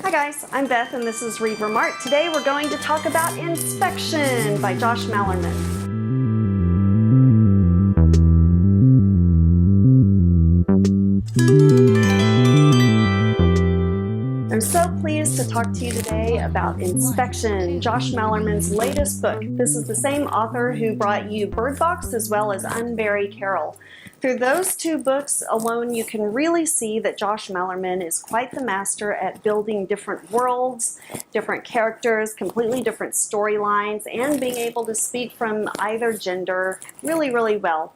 Hi guys, I'm Beth and this is Remark. Today we're going to talk about Inspection by Josh Malerman. I'm so pleased to talk to you today about Inspection, Josh Malerman's latest book. This is the same author who brought you Bird Box as well as Unbury Carol. Through those two books alone, you can really see that Josh Malerman is quite the master at building different worlds, different characters, completely different storylines, and being able to speak from either gender really, really well.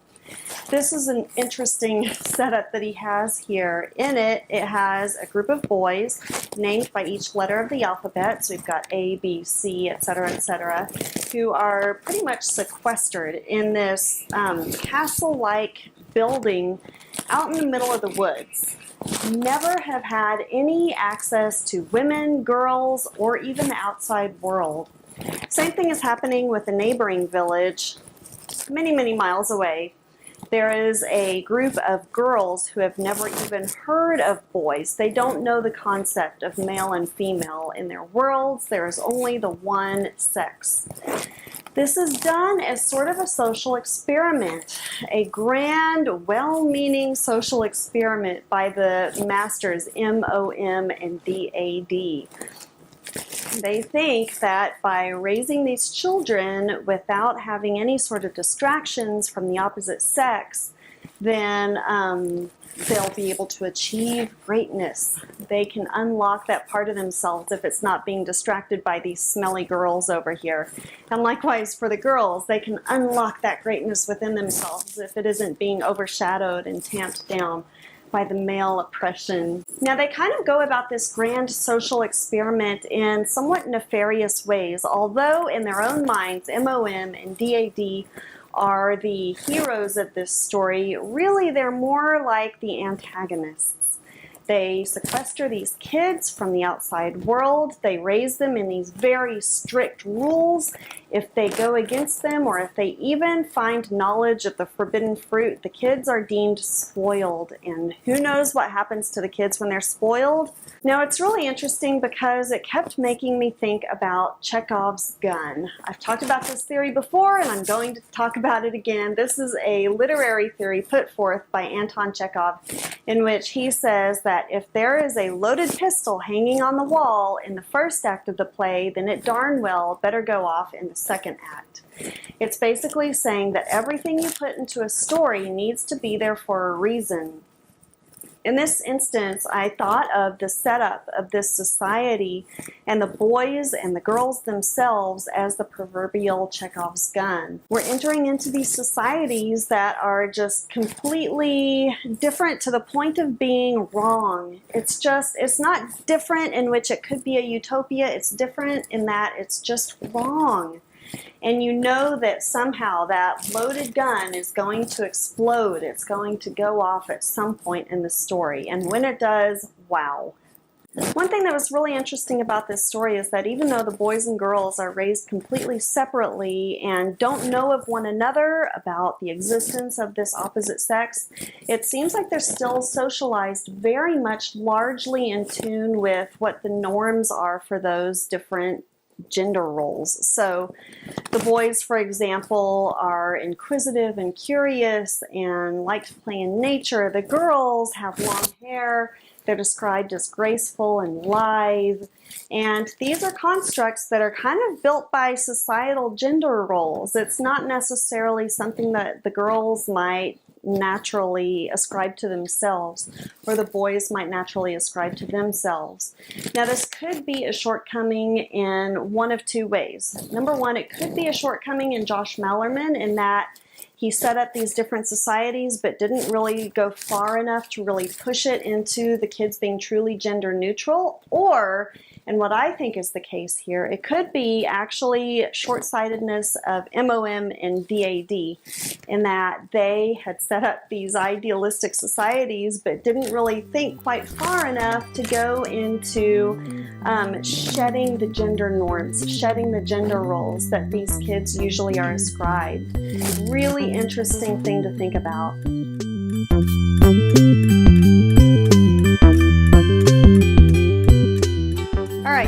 This is an interesting setup that he has here. In it, it has a group of boys named by each letter of the alphabet. So we've got A, B, C, etc., who are pretty much sequestered in this castle-like building out in the middle of the woods. Never have had any access to women, girls, or even the outside world. Same thing is happening with a neighboring village many, many miles away. There is a group of girls who have never even heard of boys. They don't know the concept of male and female. In their worlds, there is only the one sex. This is done as sort of a social experiment, a grand, well-meaning social experiment by the masters M-O-M and D-A-D. They think that by raising these children without having any sort of distractions from the opposite sex, then they'll be able to achieve greatness. They can unlock that part of themselves if it's not being distracted by these smelly girls over here. And likewise for the girls, they can unlock that greatness within themselves if it isn't being overshadowed and tamped down by the male oppression. Now they kind of go about this grand social experiment in somewhat nefarious ways, although in their own minds, M-O-M and D-A-D are the heroes of this story. Really, they're more like the antagonists. They sequester these kids from the outside world. They raise them in these very strict rules. If they go against them or if they even find knowledge of the forbidden fruit, the kids are deemed spoiled. And who knows what happens to the kids when they're spoiled? Now, it's really interesting because it kept making me think about Chekhov's gun. I've talked about this theory before and I'm going to talk about it again. This is a literary theory put forth by Anton Chekhov in which he says that if there is a loaded pistol hanging on the wall in the first act of the play, then it darn well better go off in the second act. It's basically saying that everything you put into a story needs to be there for a reason. In this instance, I thought of the setup of this society and the boys and the girls themselves as the proverbial Chekhov's gun. We're entering into these societies that are just completely different to the point of being wrong. It's not different in which it could be a utopia. It's different in that it's just wrong. And you know that somehow that loaded gun is going to explode. It's going to go off at some point in the story. And when it does, wow. One thing that was really interesting about this story is that even though the boys and girls are raised completely separately and don't know of one another about the existence of this opposite sex, it seems like they're still socialized very much largely in tune with what the norms are for those different gender roles. So the boys, for example, are inquisitive and curious and like to play in nature. The girls have long hair. They're described as graceful and lithe. And these are constructs that are kind of built by societal gender roles. It's not necessarily something that the girls might naturally ascribe to themselves or the boys might naturally ascribe to themselves. Now this could be a shortcoming in one of two ways. Number one, it could be a shortcoming in Josh Malerman in that he set up these different societies but didn't really go far enough to really push it into the kids being truly gender neutral. Or, and what I think is the case here, it could be actually short-sightedness of M-O-M and D-A-D in that they had set up these idealistic societies but didn't really think quite far enough to go into shedding the gender norms, shedding the gender roles that these kids usually are ascribed. Really interesting thing to think about.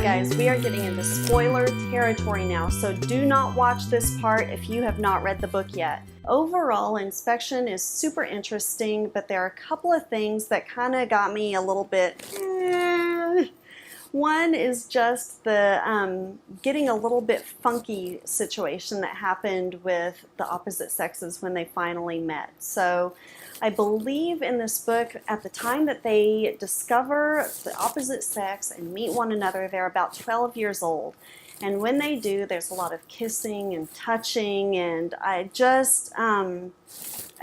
guys, we are getting into spoiler territory now, so do not watch this part if you have not read the book yet. Overall, Inspection is super interesting, but there are a couple of things that kind of got me a little bit One is just the getting a little bit funky situation that happened with the opposite sexes when they finally met. So I believe in this book, at the time that they discover the opposite sex and meet one another, they're about 12 years old. And when they do, there's a lot of kissing and touching, and I just,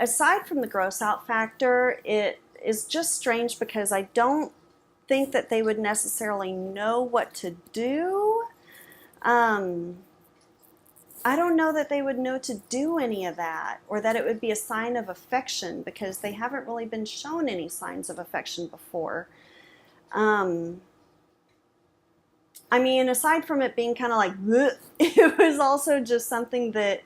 aside from the gross out factor, it is just strange because I don't think that they would necessarily know what to do. I don't know that they would know to do any of that, or that it would be a sign of affection, because they haven't really been shown any signs of affection before. I mean, aside from it being kind of like, bleh, it was also just something that,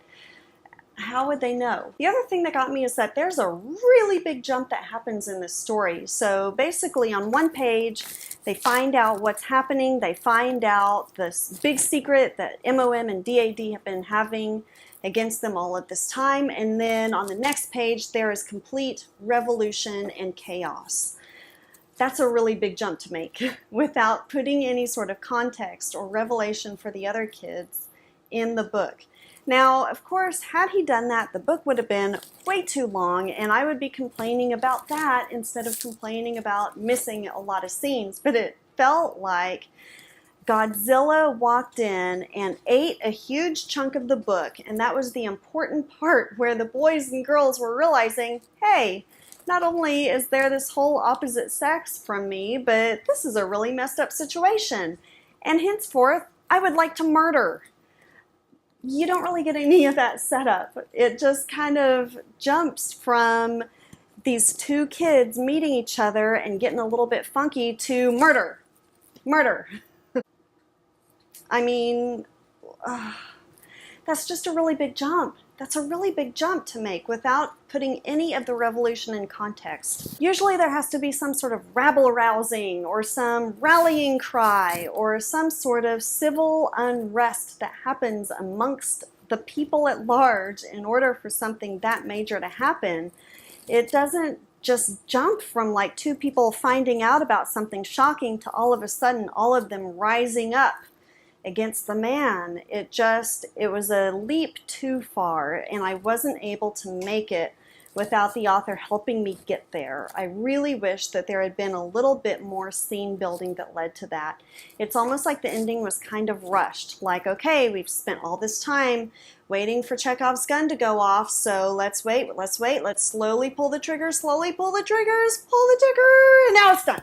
how would they know? The other thing that got me is that there's a really big jump that happens in this story. So basically on one page, they find out what's happening. They find out this big secret that MOM and DAD have been having against them all at this time. And then on the next page, there is complete revolution and chaos. That's a really big jump to make without putting any sort of context or revelation for the other kids in the book. Now, of course, had he done that, the book would have been way too long, and I would be complaining about that instead of complaining about missing a lot of scenes. But it felt like Godzilla walked in and ate a huge chunk of the book, and that was the important part where the boys and girls were realizing, hey, not only is there this whole opposite sex from me, but this is a really messed up situation, and henceforth, I would like to murder. You don't really get any of that setup. It just kind of jumps from these two kids meeting each other and getting a little bit funky to murder. Murder. I mean, that's just a really big jump. That's a really big jump to make without putting any of the revolution in context. Usually there has to be some sort of rabble-rousing or some rallying cry or some sort of civil unrest that happens amongst the people at large in order for something that major to happen. It doesn't just jump from like two people finding out about something shocking to all of a sudden all of them rising up against the man. It was a leap too far, and I wasn't able to make it without the author helping me get there. I really wish that there had been a little bit more scene building that led to that. It's almost like the ending was kind of rushed, like, okay, we've spent all this time waiting for Chekhov's gun to go off, so let's wait, let's slowly pull the triggers, pull the trigger, and now it's done.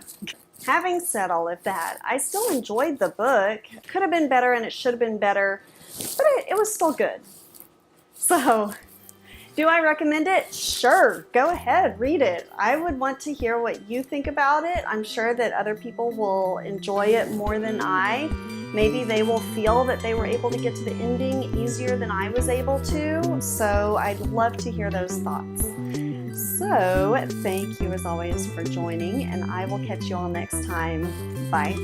Having said all of that, I still enjoyed the book. It could have been better and it should have been better, but it was still good. So, do I recommend it? Sure, go ahead, read it. I would want to hear what you think about it. I'm sure that other people will enjoy it more than I. Maybe they will feel that they were able to get to the ending easier than I was able to. So I'd love to hear those thoughts. So, thank you as always for joining, and I will catch you all next time. Bye.